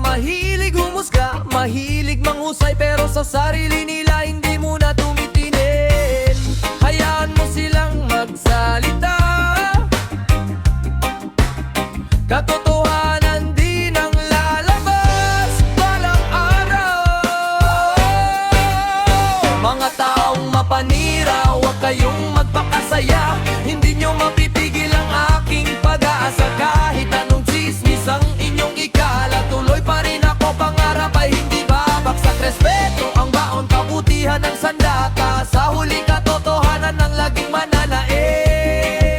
mahilig humusga, mahilig manghusay, pero sa sarili nila hindi muna tumitinin. Hayaan mo silang magsalita, katotohanan din ang lalabas balang araw. Mga taong mapanira, huwag kayong magpakasaya, hindi nyo mapipigil ang aking pag-aasa. Kahit anong chismis ang inyong ikala, tuloy pa rin ako, pangarap ay hindi babagsak. Respeto ang baon, kabutihan ng sandata, sa huli katotohanan ang laging mananaig.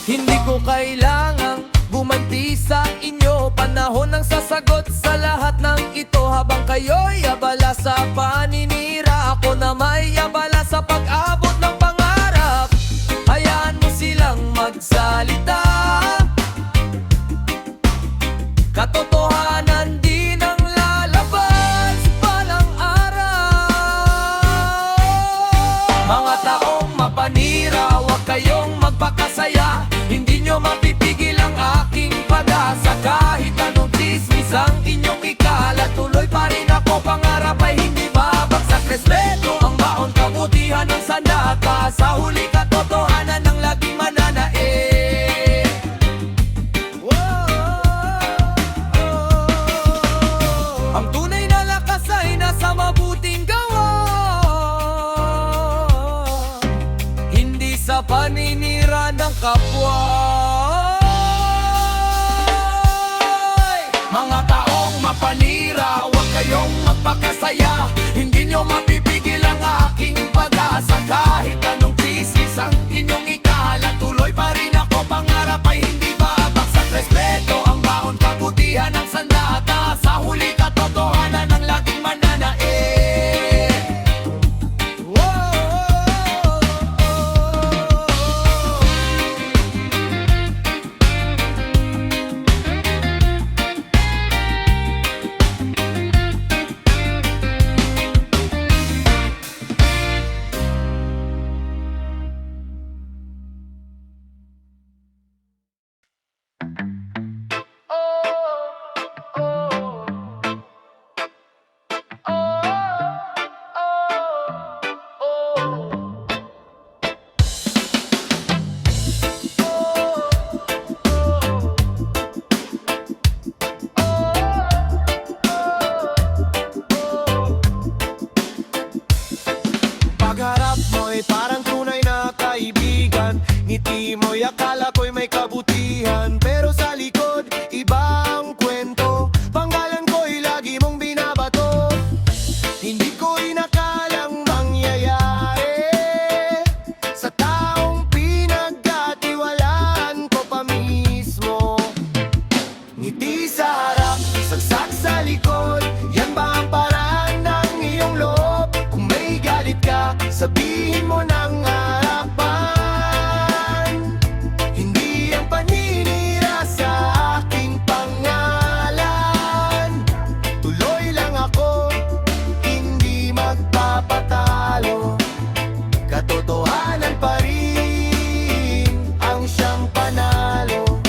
Hindi ko kailangang gumanti sa inyo, panahon ng sasagot sa lahat ng ito. Habang kayo'y abala sa paninira, ako na may abala sa pag-abot ng pangarap. Hayaan mo silang magsalita, katotohanan din ang lalabas balang araw. Mga taong mapanira, huwag kayong magpakasaya, hindi nyo mapipigil ang aking pag-asa. Kahit anong tismis ang inyong ikala, tuloy pa rin ako, pangarap ay hindi babagsak. Respeto ang baon, kabutihan ng sandata, sa huli katotohanan ang laging mananaig. Ang tunay na lakas ay nasa mabuting gawa, hindi sa paninira ng kapwa. Mga taong mapanira, huwag kayong magpakasaya, hindi nyo mapipigil ang aking pag-asa. Kahit anong krisis ang inyong ikala, tuloy pa rin ako, pangarap ay hindi babagsak. Respeto ang baon, kabutihan ng sandata, sa huli katotohanan ang laging mananaig. Pagharap mo'y parang tunay na kaibigan, ngiti mo'y akala ko'y may kabutihan, pero sa likod, iba ang kwento. Panggalan ko'y lagi mong binabato, hindi ko inakalang mangyayari sa taong pinagkatiwalaan ko pa mismo. Ngiti sa harap, sagsak sa likod, yan ba ang paraan ng iyong loob? Kung may galit ka, sabihin mo ng harapan, hindi ang paninira sa aking pangalan. Tuloy lang ako, hindi magpapatalo, katotohanan pa rin ang siyang panalo.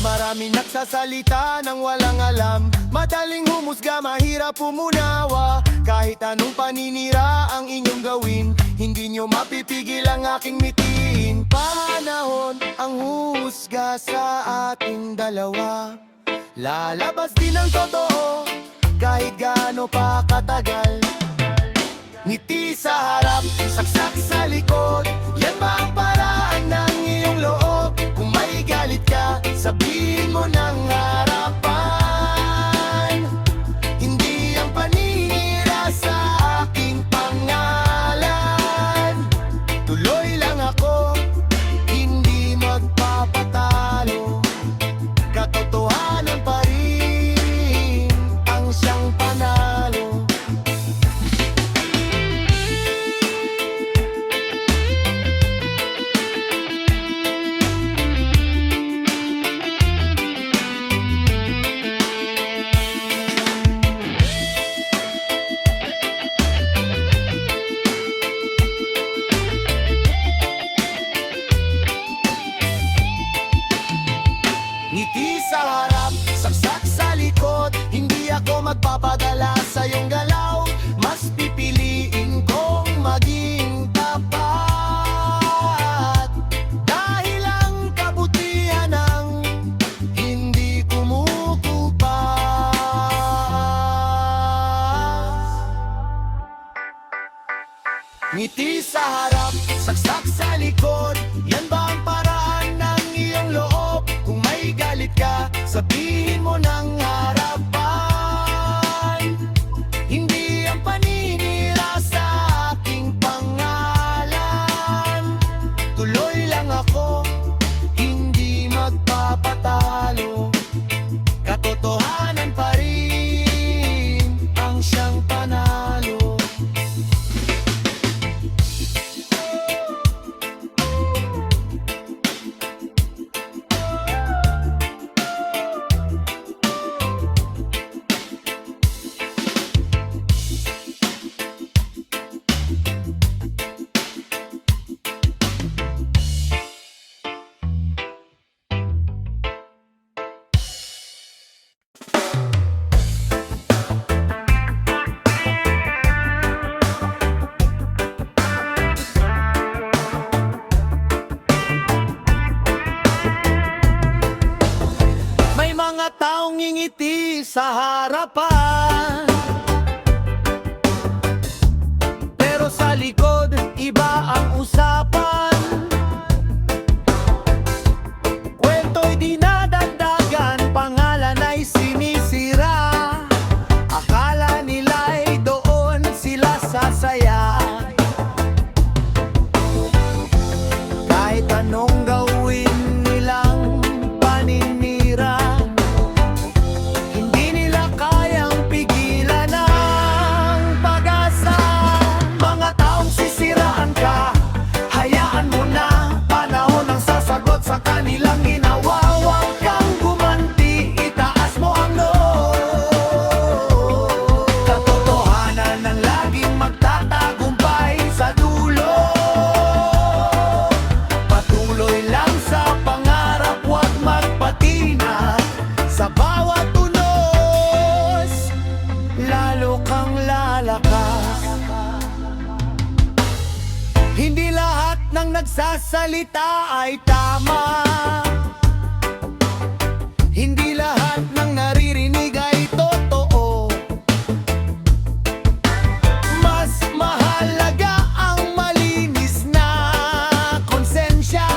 Maraming nagsasalita ng walang alam, madaling humusga, mahirap umunawa. Kahit anong paninira ang inyong gawin, hindi nyo mapipigil ang aking mitiin. Panahon ang husga sa ating dalawa, lalabas din ang totoo kahit gaano pa katagal. Ngiti sa harap, saksak sa likod, yan ba ang paraan ng iyong loob? Kung may galit ka, sabihin mo ng harapan, hindi ang paninira sa aking pangalan. Tuloy lang ako, hindi magpapatalo, katotohanan pa rin ang siyang panalo. taong ngingiti sa harapan, pero sa likod, iba ang usapan. Kwento'y dinadagdagan, pangalan ay sinisira. Akala nila'y doon sila sasaya. Kahit anong gawin nilang paninira, hindi nila kayang pigilan ang pag-asa. Mga taong sisiraan ka, hayaan mo na. Panahon ang sasagot sa kanilang ginawa. Huwag kang gumanti, itaas mo ang noo. Katotohanan ang laging magtatagumpay sa dulo. Patuloy lang sa pangarap, huwag magpatina. Sa bawat unos, lalo kang lalakas. Hindi lahat ng nagsasalita ay tama. Hindi lahat ng naririnig ay totoo. Mas mahalaga ang malinis na konsensya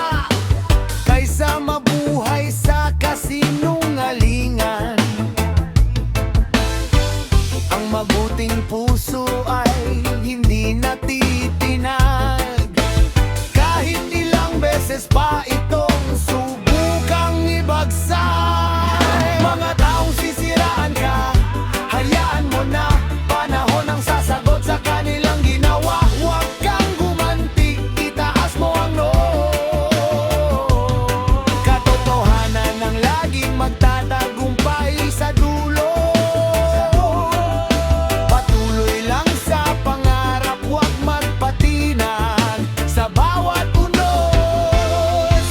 kaysa mabuhay sa kasinungalingan. Ang mabuting puso ay hindi natitinag. Kahit ilang beses pa itong subukang ibagsak. Mga taong sisiraan ka, hayaan mo na. Panahon ang sasagot sa kanilang ginawa. Huwag kang gumanti, itaas mo ang noo. Katotohanan ang laging magtatagumpay sa dulo. Patuloy lang sa pangarap, huwag magpatinag. Sa bawat unos,